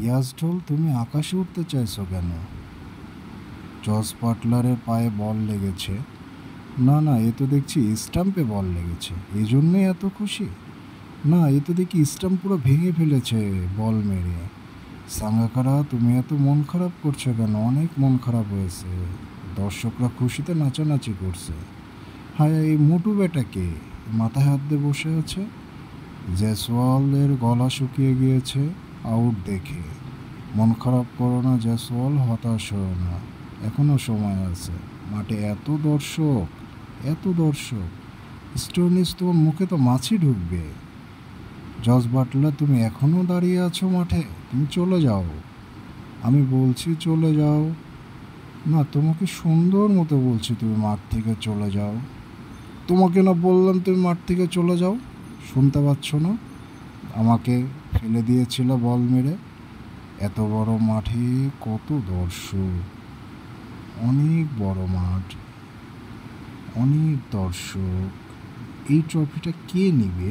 ইয়াজডল, তুমি আকাশে উঠতে চাইছো কেন? জস বাটলারের পায়ে বল লেগেছে। না না, এ তো দেখছি স্টাম্পে বল লেগেছে, এই জন্যই এত খুশি। না, এ তো দেখি স্টাম্প পুরো ভেঙে ফেলেছে বল মেরে। সাঙ্গাকারা, তুমি এত মন খারাপ করছো কেন? অনেক মন খারাপ হয়েছে। দর্শকরা খুশিতে নাচানাচি করছে। হ্যাঁ, এই মোটু বেটাকে মাথায় হাত দিয়ে বসে আছে। জয়সওয়ালের গলা শুকিয়ে গিয়েছে আউট দেখে। মন খারাপ করো না জয়সওয়াল, হতাশ হও না, এখনও সময় আছে। মাঠে এত দর্শক, এত দর্শক। স্টোনিস, তোমার মুখে তো মাছি ঢুকবে। জস বাটলার, তুমি এখনও দাঁড়িয়ে আছো মাঠে? তুমি চলে যাও, আমি বলছি চলে যাও। না, তোমাকে সুন্দর মতো বলছি তুমি মাঠ থেকে চলে যাও। তোমাকে না বললাম তুমি মাঠ থেকে চলে যাও? শুনতে পাচ্ছ না? আমাকে ফেলে দিয়েছিল বল মেরে। এত বড় মাঠে কত দর্শক, অনেক বড় মাঠ, অনেক দর্শক। এই ট্রফিটা কে নিবে?